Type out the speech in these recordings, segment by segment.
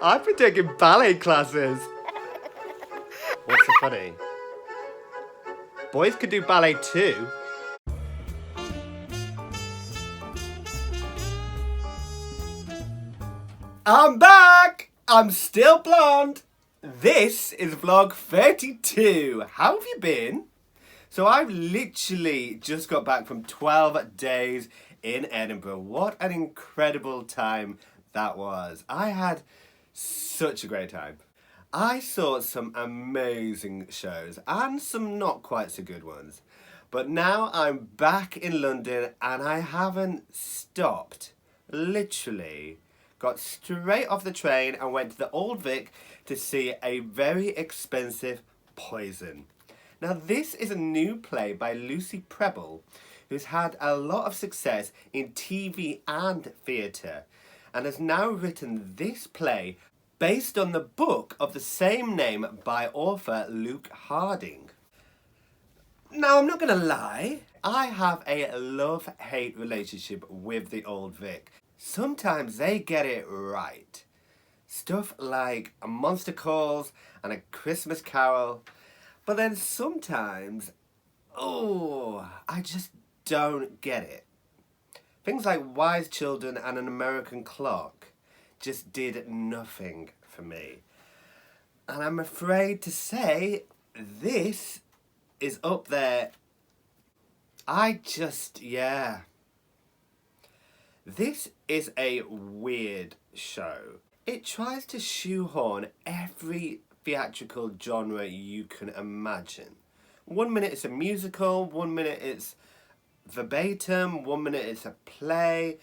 I've been taking ballet classes. What's so funny? Boys could do ballet too. I'm back! I'm still blonde. This is vlog 32. How have you been? So I've literally just got back from 12 days in Edinburgh. What an incredible time that was. I had such a great time. I saw some amazing shows and some not quite so good ones. But now I'm back in London and I haven't stopped. Literally got straight off the train and went to the Old Vic to see a very expensive Poison. Now this is a new play by Lucy Prebble, who's had a lot of success in TV and theatre, and has now written this play based on the book of the same name by author Luke Harding. Now I'm not going to lie, I have a love-hate relationship with the Old Vic. Sometimes they get it right. Stuff like A Monster Calls and A Christmas Carol. But then sometimes, I just don't get it. Things like Wise Children and An American Clock just did nothing for me. And I'm afraid to say this is up there. This is a weird show. It tries to shoehorn every theatrical genre you can imagine. 1 minute it's a musical, 1 minute it's verbatim, 1 minute it's a play.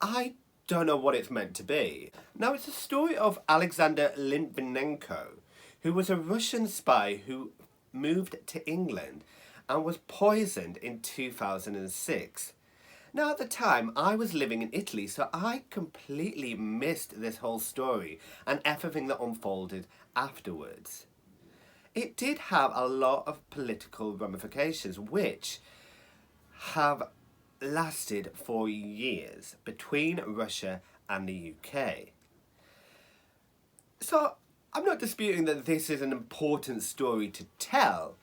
I don't know what it's meant to be. Now it's a story of Alexander Litvinenko, who was a Russian spy who moved to England and was poisoned in 2006. Now at the time I was living in Italy, so I completely missed this whole story and everything that unfolded afterwards. It did have a lot of political ramifications which have lasted for years between Russia and the UK. So I'm not disputing that this is an important story to tell,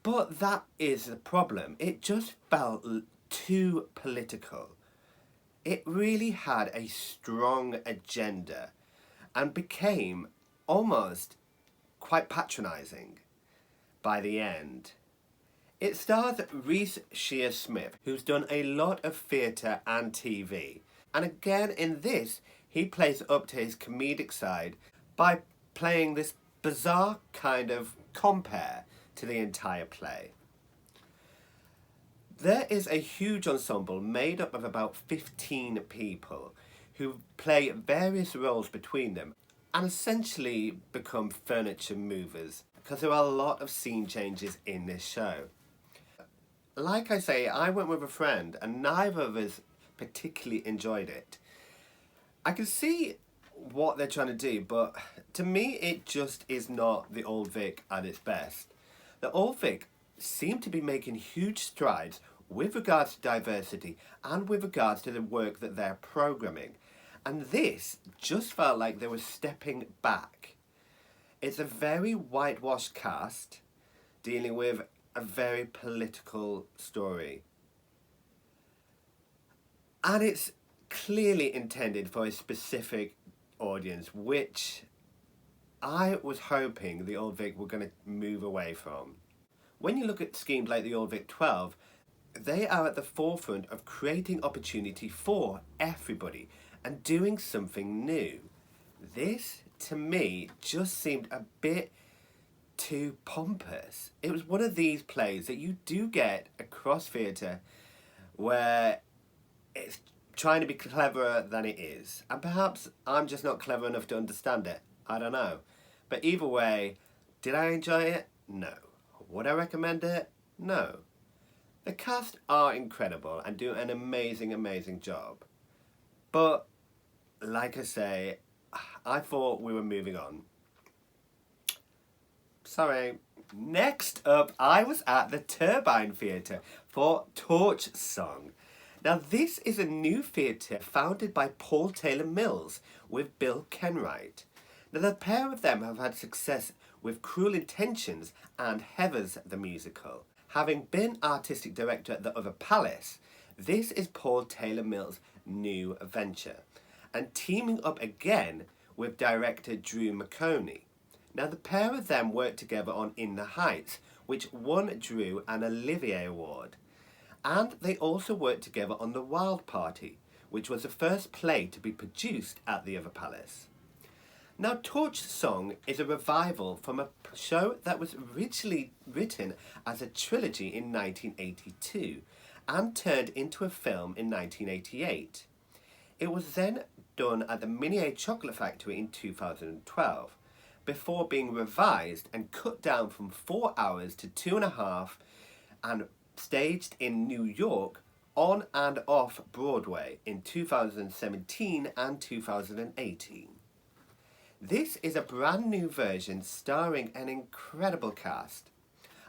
but that is the problem. It just felt too political. It really had a strong agenda and became almost quite patronising by the end. It stars Reece Shearsmith, who's done a lot of theatre and TV. And again in this, he plays up to his comedic side by playing this bizarre kind of compare to the entire play. There is a huge ensemble made up of about 15 people who play various roles between them and essentially become furniture movers because there are a lot of scene changes in this show. Like I say, I went with a friend and neither of us particularly enjoyed it. I can see what they're trying to do, but to me it just is not the Old Vic at its best. The Old Vic seem to be making huge strides with regards to diversity and with regards to the work that they're programming. And this just felt like they were stepping back. It's a very whitewashed cast dealing with a very political story. And it's clearly intended for a specific audience, which I was hoping the Old Vic were going to move away from. When you look at schemes like the Old Vic 12, they are at the forefront of creating opportunity for everybody and doing something new. This, to me, just seemed a bit too pompous. It was one of these plays that you do get across theatre where it's trying to be cleverer than it is. And perhaps I'm just not clever enough to understand it. I don't know. But either way, did I enjoy it? No. Would I recommend it? No. The cast are incredible and do an amazing, amazing job. But, like I say, I thought we were moving on. Sorry. Next up, I was at the Turbine Theatre for Torch Song. Now, this is a new theatre founded by Paul Taylor Mills with Bill Kenwright. Now, the pair of them have had success with Cruel Intentions and Heathers the Musical. Having been artistic director at the Other Palace, this is Paul Taylor Mills' new venture, and teaming up again with director Drew McConey. Now, the pair of them worked together on In the Heights, which won Drew an Olivier Award. And they also worked together on The Wild Party, which was the first play to be produced at the Other Palace. Now, Torch Song is a revival from a show that was originally written as a trilogy in 1982 and turned into a film in 1988. It was then done at the Minier Chocolate Factory in 2012, before being revised and cut down from 4 hours to 2.5 and staged in New York on and off Broadway in 2017 and 2018. This is a brand new version starring an incredible cast.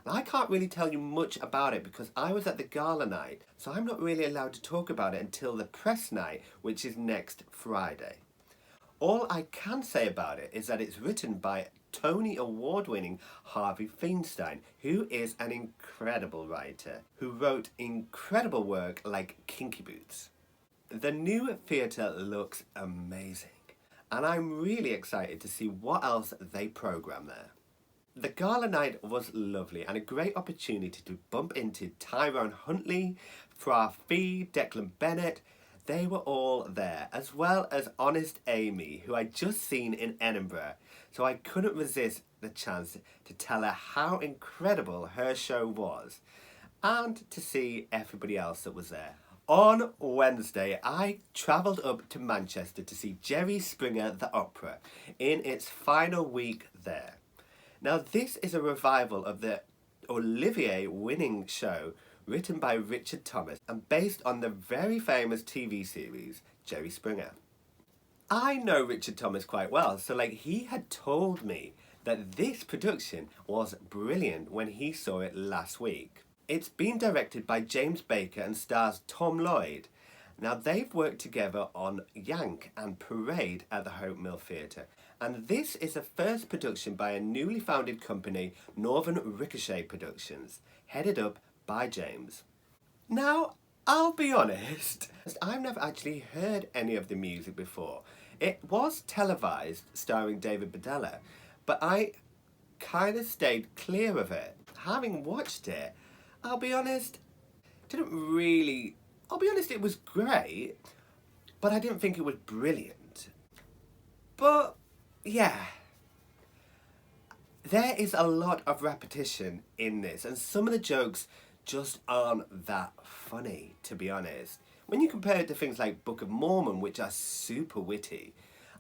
And I can't really tell you much about it because I was at the gala night, so I'm not really allowed to talk about it until the press night, which is next Friday. All I can say about it is that it's written by Tony Award-winning Harvey Feinstein, who is an incredible writer, who wrote incredible work like Kinky Boots. The new theatre looks amazing, and I'm really excited to see what else they programme there. The gala night was lovely and a great opportunity to bump into Tyrone Huntley, Fra Fee, Declan Bennett. They were all there, as well as Honest Amy, who I'd just seen in Edinburgh, so I couldn't resist the chance to tell her how incredible her show was, and to see everybody else that was there. On Wednesday, I travelled up to Manchester to see Jerry Springer the Opera in its final week there. Now, this is a revival of the Olivier-winning show written by Richard Thomas and based on the very famous TV series Jerry Springer. I know Richard Thomas quite well, so he had told me that this production was brilliant when he saw it last week. It's been directed by James Baker and stars Tom Lloyd. Now, they've worked together on Yank and Parade at the Hope Mill Theatre, and this is the first production by a newly founded company, Northern Ricochet Productions, headed up by James. Now, I'll be honest, I've never actually heard any of the music before. It was televised starring David Badella, but I kind of stayed clear of it. Having watched it, I'll be honest, it was great, but I didn't think it was brilliant. But, yeah, there is a lot of repetition in this, and some of the jokes just aren't that funny, to be honest. When you compare it to things like Book of Mormon, which are super witty,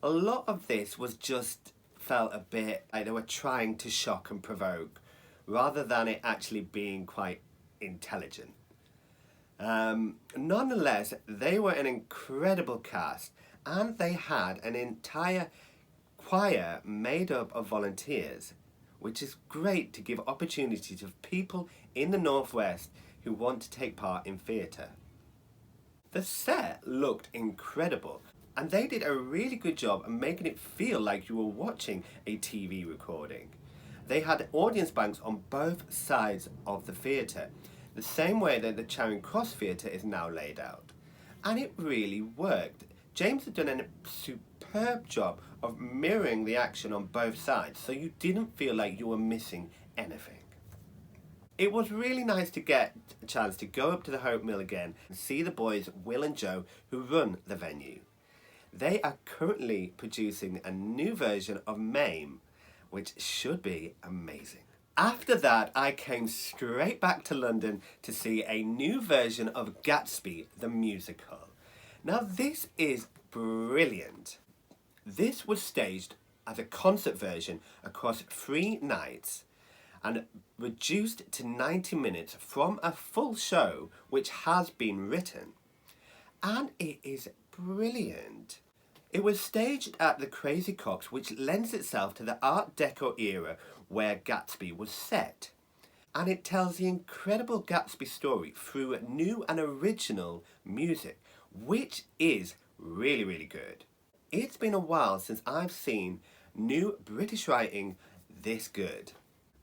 a lot of this was just felt a bit like they were trying to shock and provoke, rather than it actually being quite intelligent. Nonetheless, they were an incredible cast, and they had an entire choir made up of volunteers, which is great to give opportunity to people in the Northwest who want to take part in theatre. The set looked incredible, and they did a really good job of making it feel like you were watching a TV recording. They had audience banks on both sides of the theatre, the same way that the Charing Cross Theatre is now laid out. And it really worked. James had done a superb job of mirroring the action on both sides, so you didn't feel like you were missing anything. It was really nice to get a chance to go up to the Hope Mill again and see the boys Will and Joe who run the venue. They are currently producing a new version of MAME, which should be amazing. After that, I came straight back to London to see a new version of Gatsby, the musical. Now, this is brilliant. This was staged as a concert version across 3 nights and reduced to 90 minutes from a full show which has been written. And it is brilliant. It was staged at the Crazy Copse, which lends itself to the Art Deco era where Gatsby was set. and it tells the incredible Gatsby story through new and original music, which is really, really good. It's been a while since I've seen new British writing this good.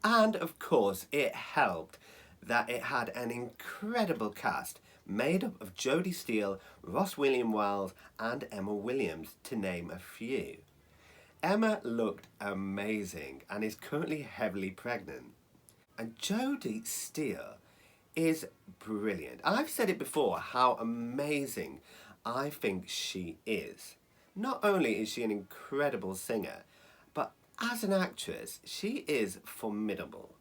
And of course, it helped that it had an incredible cast made up of Jodie Steele, Ross William Wells and Emma Williams, to name a few. Emma looked amazing and is currently heavily pregnant. And Jodie Steele is brilliant. I've said it before how amazing I think she is. Not only is she an incredible singer, but as an actress, she is formidable.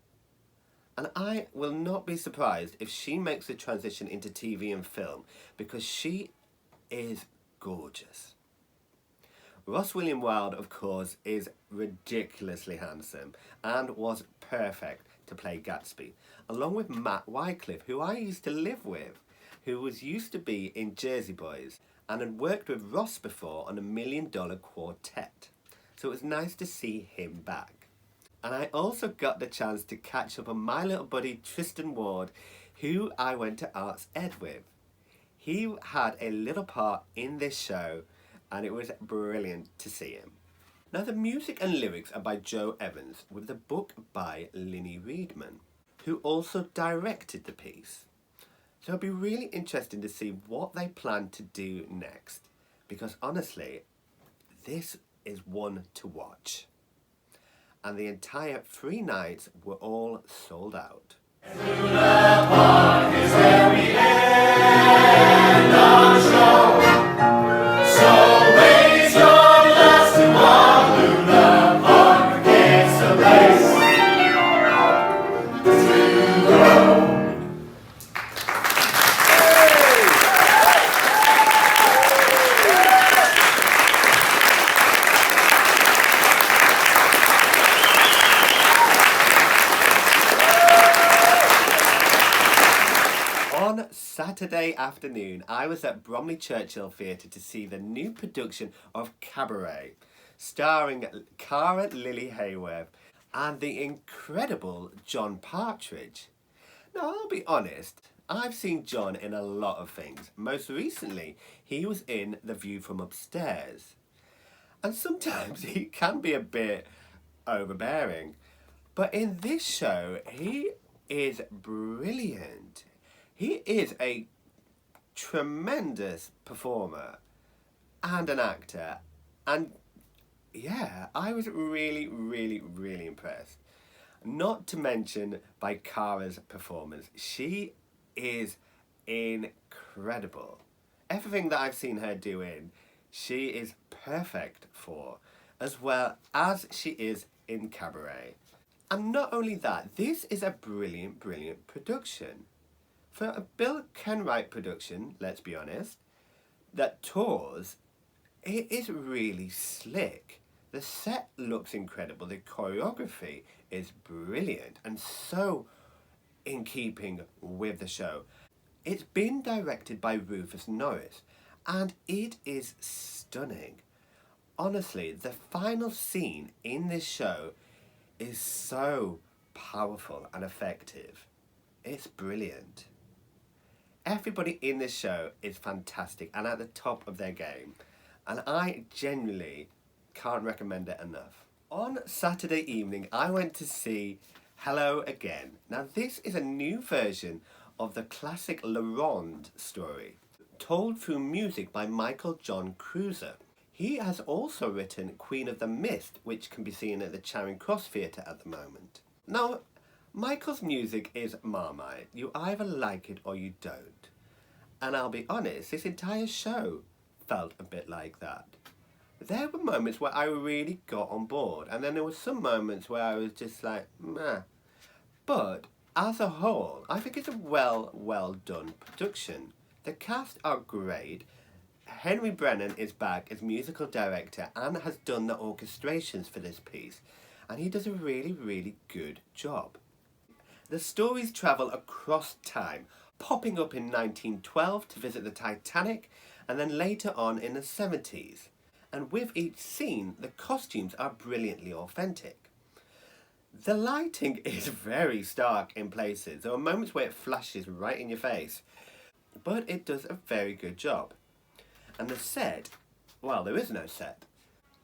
And I will not be surprised if she makes the transition into TV and film, because she is gorgeous. Ross William Wilde, of course, is ridiculously handsome and was perfect to play Gatsby, along with Matt Wycliffe, who I used to live with, who was used to be in Jersey Boys and had worked with Ross before on $1 Million Quartet. So it was nice to see him back. And I also got the chance to catch up on my little buddy Tristan Ward, who I went to Arts Ed with. He had a little part in this show, and it was brilliant to see him. Now, the music and lyrics are by Joe Evans, with the book by Linny Reedman, who also directed the piece. So it'll be really interesting to see what they plan to do next, because honestly, this is one to watch. And the entire 3 nights were all sold out. Luna Park is where we end our show. So raise your glass to our Luna Park. It's a place to go. On Saturday afternoon, I was at Bromley Churchill Theatre to see the new production of Cabaret, starring Cara Lily Hayworth and the incredible John Partridge. Now, I'll be honest, I've seen John in a lot of things. Most recently, he was in The View from Upstairs. And sometimes he can be a bit overbearing. But in this show, he is brilliant. He is a tremendous performer and an actor. And yeah, I was really, really, really impressed. Not to mention by Cara's performance. She is incredible. Everything that I've seen her doing, she is perfect for, as well as she is in Cabaret. And not only that, this is a brilliant, brilliant production. For a Bill Kenwright production, let's be honest, that tours, it is really slick. The set looks incredible. The choreography is brilliant and so in keeping with the show. It's been directed by Rufus Norris and it is stunning. Honestly, the final scene in this show is so powerful and effective. It's brilliant. Everybody in this show is fantastic and at the top of their game, and I genuinely can't recommend it enough. On Saturday evening, I went to see Hello Again. Now, this is a new version of the classic La Ronde story, told through music by Michael John Cruiser. He has also written Queen of the Mist, which can be seen at the Charing Cross Theatre at the moment. Now, Michael's music is Marmite. You either like it or you don't. And I'll be honest, this entire show felt a bit like that. There were moments where I really got on board, and then there were some moments where I was just like, meh. But as a whole, I think it's a well done production. The cast are great. Henry Brennan is back as musical director and has done the orchestrations for this piece, and he does a really, really good job. The stories travel across time, popping up in 1912 to visit the Titanic, and then later on in the 70s. And with each scene, the costumes are brilliantly authentic. The lighting is very stark in places. There are moments where it flashes right in your face, but it does a very good job. And the set, well, there is no set.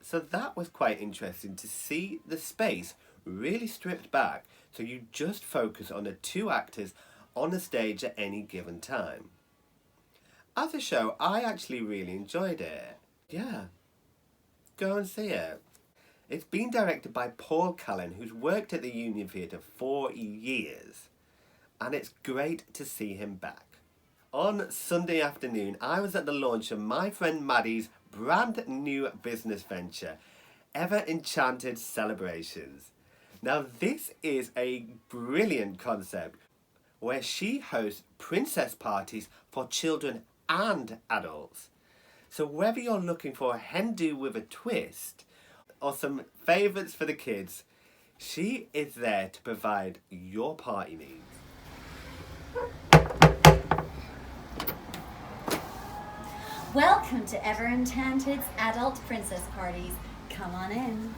So that was quite interesting to see the space really stripped back, so you just focus on the two actors on the stage at any given time. As a show, I actually really enjoyed it. Yeah, go and see it. It's been directed by Paul Cullen, who's worked at the Union Theatre for years, and it's great to see him back. On Sunday afternoon, I was at the launch of my friend Maddie's brand new business venture, Ever Enchanted Celebrations. Now this is a brilliant concept where she hosts princess parties for children and adults. So whether you're looking for a hen do with a twist or some favourites for the kids, she is there to provide your party needs. Welcome to Ever Enchanted's adult princess parties. Come on in.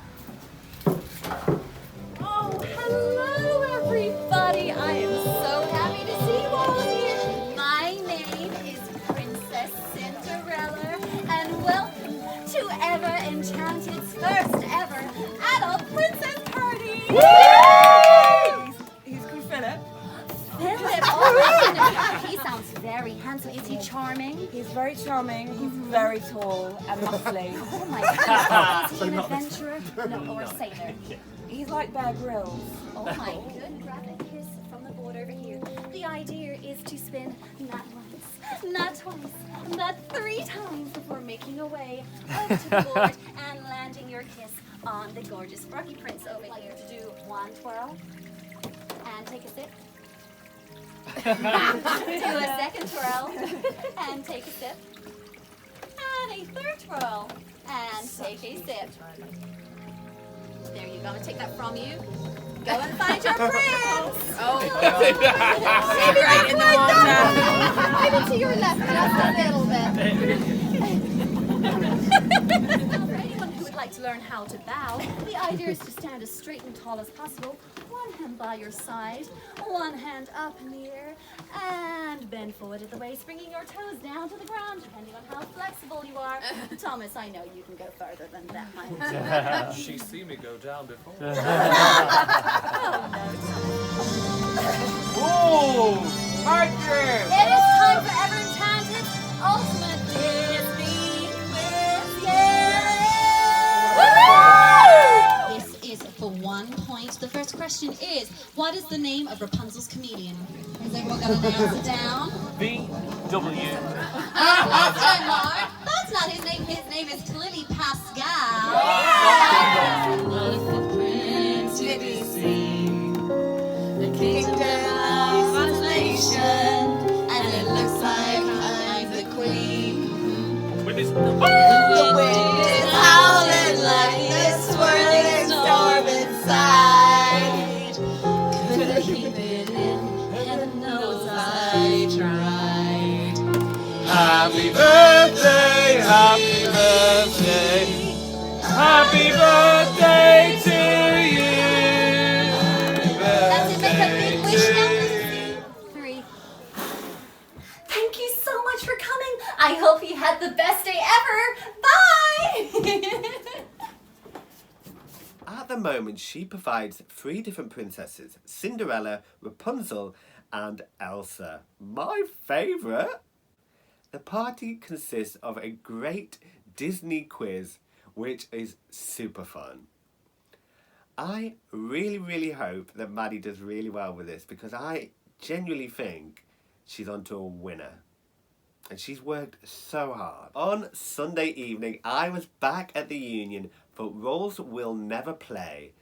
Oh, hello everybody. I am so happy to see you all here. My name is Princess Cinderella, and welcome to Ever Enchanted's first ever adult princess party. He's called Philip. Philip, oh, he sounds very handsome. Is he charming? He's very charming. He's very tall and muscly. Oh my goodness. Is he an adventurer? No, or a sailor? He's like Bear Grylls. Oh my goodness. Grab a kiss from the board over here. The idea is to spin not once, not twice, but 3 times before making your way over to the board and landing your kiss on the gorgeous Rocky Prince over here. To do 1 twirl and take a sip. Do a second twirl and take a sip. And a third twirl and take a sip. There you go. I'm going to take that from you. Go and find your prince. Oh, maybe right in the water. Maybe to your left just a little bit. Now, for anyone who would like to learn how to bow, the idea is to stand as straight and tall as possible. One hand by your side, one hand up in the air, and bend forward at the waist, bringing your toes down to the ground, depending on how flexible you are. Thomas, I know you can go further than that, my She's seen me go down before. Oh, no. Whoa! Archer! It is time for Ever Enchanted's ultimate Disney quiz. Yay! This is for 1 point. The first question is, what is the name of Rapunzel's chameleon? Has everyone got an answer down? V.W. That's Denmark. That's not his name. His name is clearly Pascal. The prince to be seen. The kingdom of translation. And it looks like I'm the queen. Witness. The wind is howling like this swirling storm inside. Couldn't keep it in, heaven knows I tried. Happy birthday, happy birthday, happy birthday to you. That's it, make a big wish now. 3. Thank you so much for coming. I hope you had the best day ever. Bye! At the moment, she provides 3 different princesses: Cinderella, Rapunzel, and Ailsa. My favourite! The party consists of a great Disney quiz, which is super fun. I really hope that Maddie does really well with this, because I genuinely think she's onto a winner. And she's worked so hard. On Sunday evening, I was back at the Union for Roles We'll Never Play,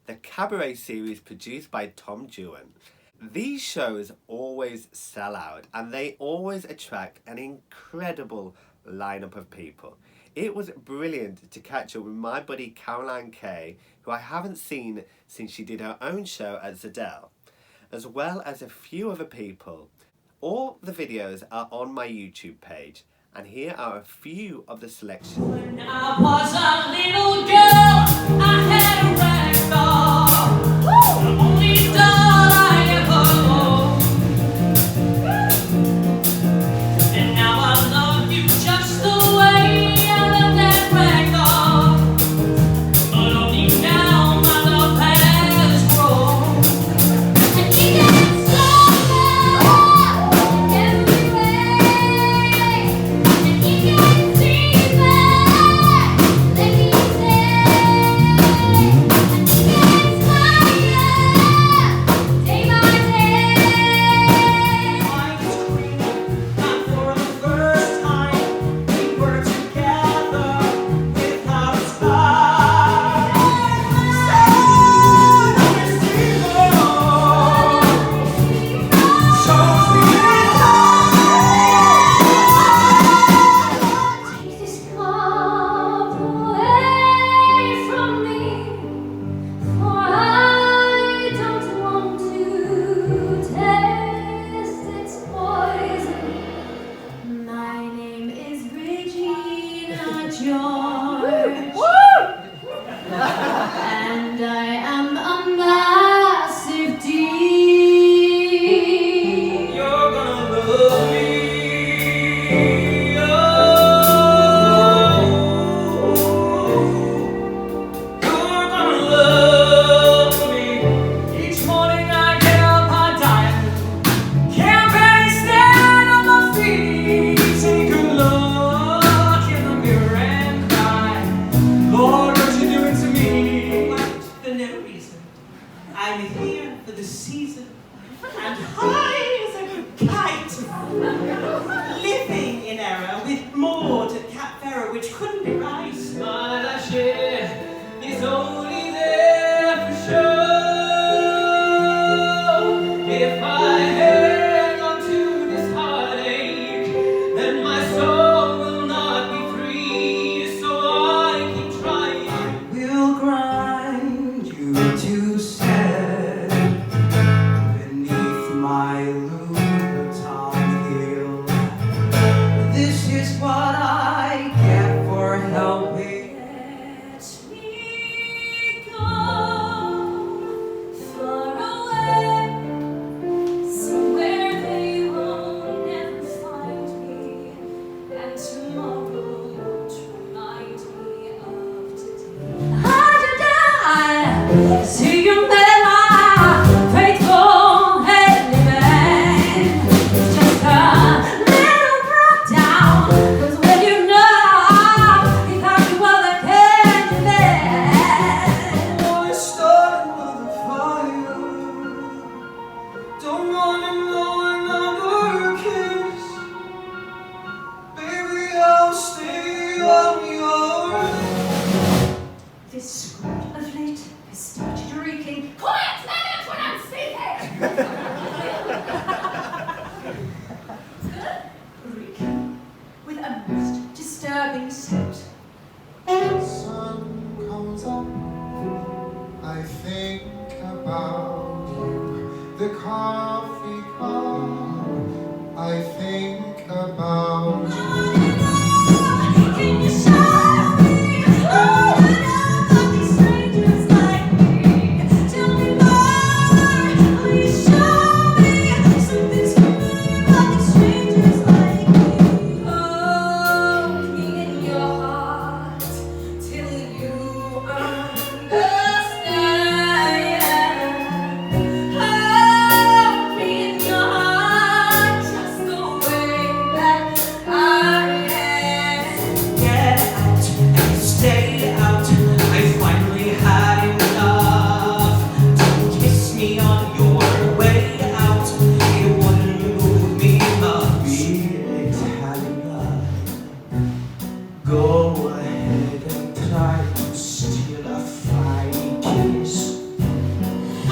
the Cabaret series produced by Tom Duern. These shows always sell out, and they always attract an incredible lineup of people. It was brilliant to catch up with my buddy Caroline Kay, who I haven't seen since she did her own show at Zedel, as well as a few other people. All the videos are on my YouTube page, and here are a few of the selections. When I was a little girl, I had a rag doll. and high as a kite, living in error with Maud at Cap Ferrer, which couldn't be right. My lashes is only there for show. If I hang on to this heartache, then my soul will not be free. So I keep trying. We'll grind you to sand beneath my Louboutin heel. This is what I get for helping. Let me go far away, somewhere they will never find me, and tomorrow won't remind me of today. I see you there, my faithful Hadley man. It's just a little brought down, 'cause when you know you got you all that can do that. I started with a fire. Don't wanna know another kiss. Baby, I'll stay on yours. This script of late has started reeking. Quiet, minute when I'm speaking! Reeking with a most disturbing scent. Sun comes up, I think about you. The coffee cup, I think about you. Can you show me all about these strangers like me? Tell me more, please show me something familiar about these strangers like me. Hold me in your heart till you understand. Hold me in your heart just the way that I am. Get out and stay out. I finally had enough. Don't kiss me on your way out. It wouldn't move me much. Be Italian. Go ahead and try to steal a fine kiss. I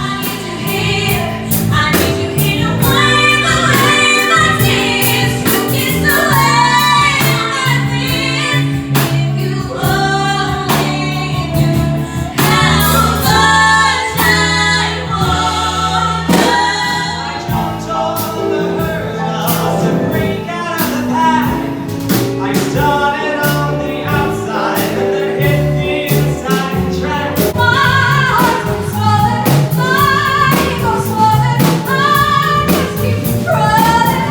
need you here to wipe away my tears, to kiss away my fears. If you only knew how much I wonder. Jumped all the hurdles to break out of the pack. I started on the outside and then hit the inside track. My heart's been swollen, my ego's swollen, I just keep running.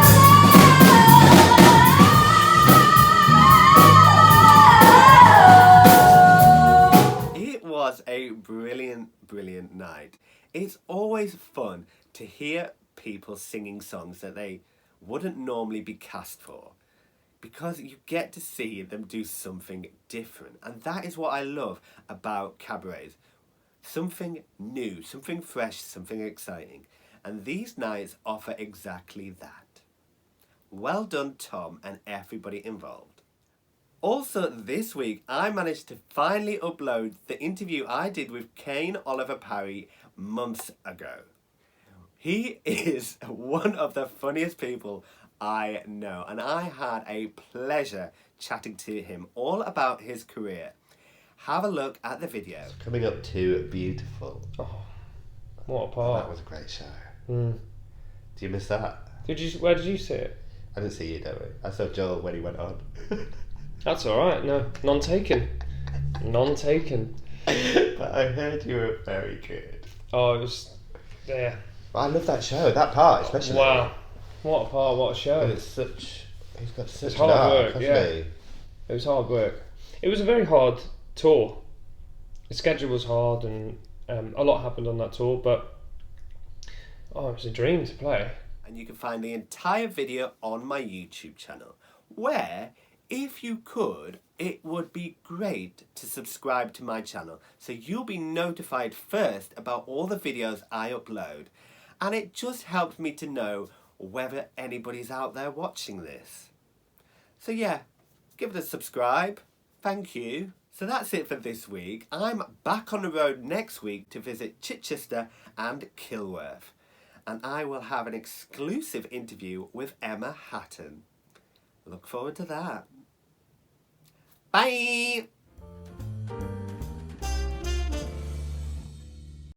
It was a brilliant, brilliant night. It's always fun to hear people singing songs that they wouldn't normally be cast for, because you get to see them do something different. And that is what I love about cabarets. Something new, something fresh, something exciting. And these nights offer exactly that. Well done, Tom, and everybody involved. Also, this week, I managed to finally upload the interview I did with Kane Oliver Parry months ago. He is one of the funniest people I know, and I had a pleasure chatting to him all about his career. Have a look at the video. Coming up to Beautiful. What a That part. was a great show. Mm. Do you miss that? Where did you see it? I didn't see you, don't we? I saw Joel when he went on. That's alright, no. None taken. None taken. But I heard you were very good. Oh, it was. Yeah. I love that show, that part especially. Wow. What a part, what a show. And it's such. He's got such It's hard an arc, work, hasn't yeah. he? It was hard work. It was a very hard tour. The schedule was hard and a lot happened on that tour, but it was a dream to play. And you can find the entire video on my YouTube channel, where, if you could, it would be great to subscribe to my channel so you'll be notified first about all the videos I upload. and it just helps me to know whether anybody's out there watching this. So yeah, give it a subscribe. Thank you. So that's it for this week. I'm back on the road next week to visit Chichester and Kilworth, and I will have an exclusive interview with Emma Hatton. Look forward to that. Bye!